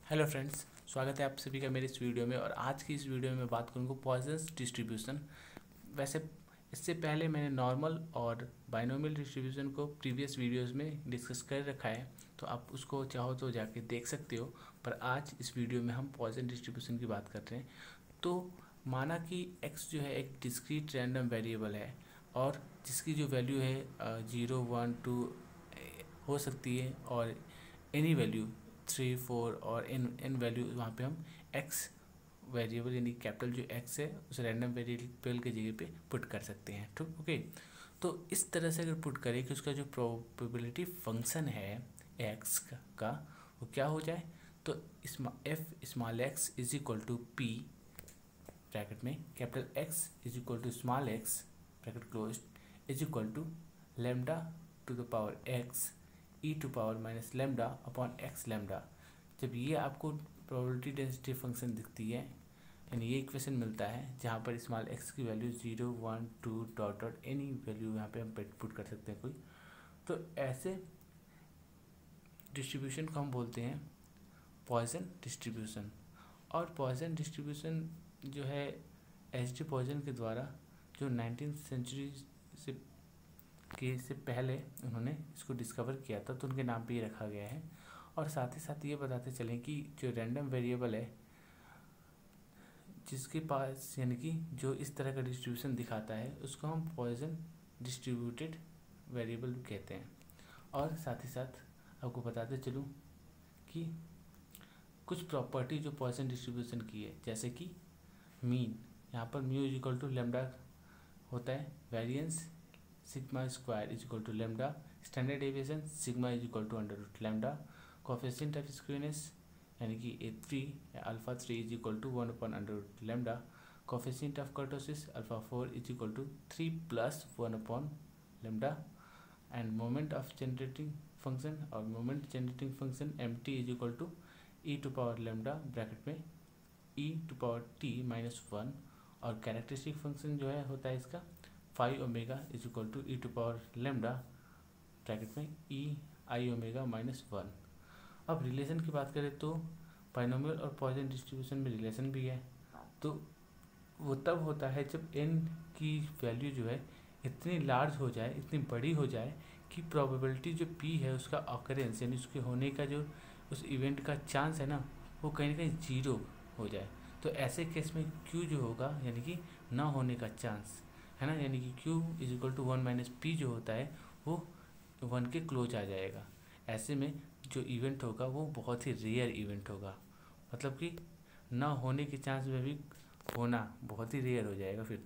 Hello friends, स्वागत है आप सभी का मेरे इस वीडियो में। और आज की इस वीडियो में मैं बात करूँगा पॉइजन्स डिस्ट्रीब्यूशन। वैसे इससे पहले मैंने नॉर्मल और बाइनोमियल डिस्ट्रीब्यूशन को प्रीवियस वीडियोस में डिस्कस कर रखा है, तो आप उसको चाहो तो जाके देख सकते हो। पर आज इस वीडियो में हम पॉइजन डिस्ट्रीब्यूशन की बात कर रहे हैं। तो माना कि x जो है एक डिस्क्रीट रैंडम वेरिएबल है और जिसकी जो वैल्यू है 0, 1, 2 हो सकती है, और एनी वैल्यू 3, 4 और एन वैल्यू वहाँ पे हम एक्स वेरिएबल यानी कैपिटल जो एक्स है उस रैंडम वेरिएबल के जगह पे पुट कर सकते हैं। ठीक, ओके। तो इस तरह से अगर पुट करें कि उसका जो प्रोबेबिलिटी फंक्शन है एक्स का वो क्या हो जाए, तो F small x is equal to P bracket में capital X is equal to small x bracket close is equal to lambda to the power x e to power minus lambda upon x lambda. जब ये आपको probability density function दिखती है, यानी ये equation मिलता है जहाँ पर स्मॉल एक्स की value 0, 1, 2 dot dot any value यहाँ पे हम पुट कर सकते हैं कोई, तो ऐसे डिस्ट्रीब्यूशन को हम बोलते हैं पॉइजन डिस्ट्रीब्यूशन। और पॉइजन डिस्ट्रीब्यूशन जो है एच डी पॉइजन के द्वारा जो 19th सेंचुरी से पहले उन्होंने इसको डिस्कवर किया था, तो उनके नाम पे ये रखा गया है। और साथ ही साथ ये बताते चलें कि जो रैंडम वेरिएबल है जिसके पास यानी कि जो इस तरह का डिस्ट्रीब्यूशन दिखाता है उसको हम पॉइजन डिस्ट्रीब्यूटेड वेरिएबल कहते हैं। और साथ ही साथ आपको बताते चलूँ कि कुछ प्रॉपर्टी जो पॉइजन डिस्ट्रीब्यूशन की है, जैसे कि मीन, यहाँ पर mu is equal to lambda होता है, variance sigma square is equal to lambda, standard deviation sigma is equal to under root lambda, coefficient of skewness यानी कि A3 alpha 3 is equal to 1 upon under root lambda, coefficient of kurtosis alpha 4 is equal to 3 plus 1 upon lambda, and moment of generating function और moment generating function MT is equal to e to power lambda bracket में ई to power t minus 1, और characteristic function जो है होता है इसका 5 omega is equal to e to power lambda bracket में e आई omega minus 1। अब रिलेशन की बात करें तो बाइनोमियल और पॉइजन डिस्ट्रीब्यूशन में रिलेशन भी है, तो वो तब होता है जब n की वैल्यू जो है इतनी लार्ज हो जाए, इतनी बड़ी हो जाए कि प्रोबेबिलिटी जो p है उसका ऑकरेंस यानी उसके होने का जो उस इवेंट का चांस है ना, वो कहीं ना कहीं जीरो हो जाए। तो ऐसे केस में q जो होगा यानी कि ना होने का चांस है ना, यानी कि q is equal to 1 minus P जो होता है वो 1 के क्लोज आ जाएगा। ऐसे में जो इवेंट होगा वो बहुत ही रेयर इवेंट होगा, मतलब कि ना होने के चांस में भी होना बहुत ही रेयर हो जाएगा फिर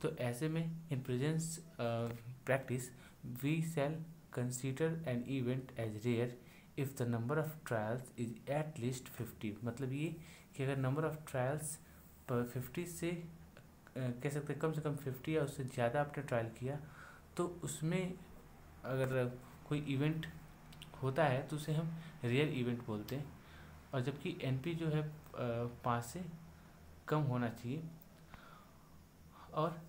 तो ऐसे में in presence practice we shall consider an event as rare if the number of trials is at least 50। मतलब ये कि अगर नंबर ऑफ ट्रायल्स 50 से कह सकते हैं कम से कम 50 या उससे ज़्यादा आपने ट्रायल किया, तो उसमें अगर कोई इवेंट होता है तो उसे हम रियल इवेंट बोलते हैं। और जबकि NP जो है 5 से कम होना चाहिए। और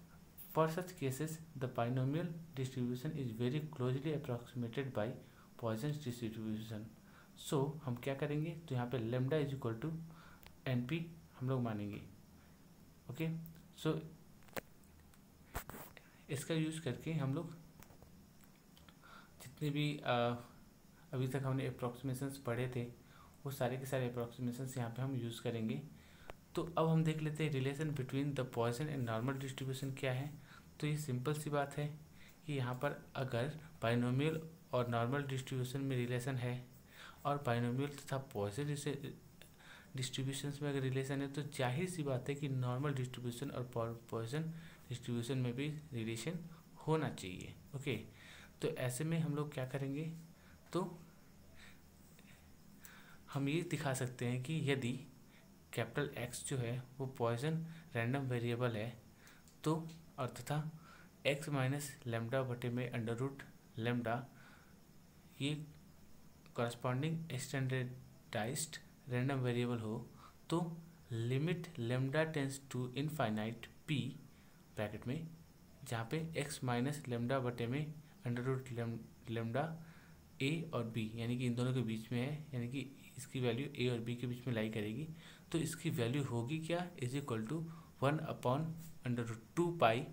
for such cases the binomial distribution is very closely approximated by Poisson's distribution. So हम क्या करेंगे, तो यहाँ पे lambda is equal to NP हम लोग मानेंगे। ओके, सो इसका यूज़ करके हम लोग जितने भी अभी तक हमने अप्रॉक्सीमेशंस पढ़े थे वो सारे के सारे अप्रॉक्सीमेशंस यहाँ पे हम यूज़ करेंगे। तो अब हम देख लेते हैं relation between the Poisson and normal distribution क्या है। तो ये सिंपल सी बात है कि यहाँ पर अगर बाइनोमियल और नॉर्मल डिस्ट्रीब्यूशन में रिलेशन है और बाइनोमियल तथा पॉइजन डिस्ट्रीब्यूशंस में अगर रिलेशन है, तो जाहिर सी बात है कि नॉर्मल डिस्ट्रीब्यूशन और पॉइजन डिस्ट्रीब्यूशन में भी रिलेशन होना चाहिए। ओके, तो ऐसे में हम लोग क्या करेंगे, तो हम ये दिखा सकते हैं कि यदि कैपिटल X जो है वो पॉइजन रैंडम वेरिएबल है, तो और तथा x माइनस लेमडा बटे में अंडर रूट लेमडा ये कॉरस्पॉन्डिंग स्टैंडर्डाइज्ड रैंडम वेरिएबल हो, तो limit lambda tends to infinite p bracket में जहाँ पे x माइनस लेमडा बटे में अंडर रूट लेमडा ए और बी यानी कि इन दोनों के बीच में है, यानी कि इसकी वैल्यू ए और बी के बीच में लाई करेगी, तो इसकी वैल्यू होगी क्या, is equal to 1/√2 pi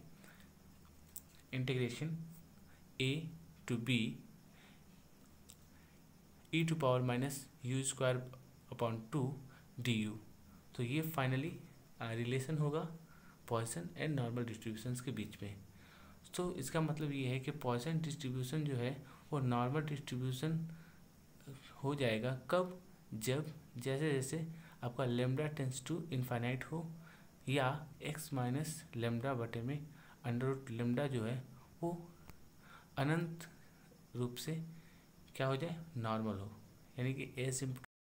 integration a to b e⁻u²/2 du। तो ये फाइनली रिलेशन होगा पॉइसन एंड नॉर्मल डिस्ट्रीब्यूशंस के बीच में। तो इसका मतलब ये है कि पॉइसन डिस्ट्रीब्यूशन जो है वो नॉर्मल डिस्ट्रीब्यूशन हो जाएगा कब, जब जैसे जैसे आपका लेमडा टेंस टू इनफाइनाइट हो या x माइनस लेमडा बटे में अंडर लेमडा जो है वो अनंत रूप से क्या हो जाए, नॉर्मल हो, यानी कि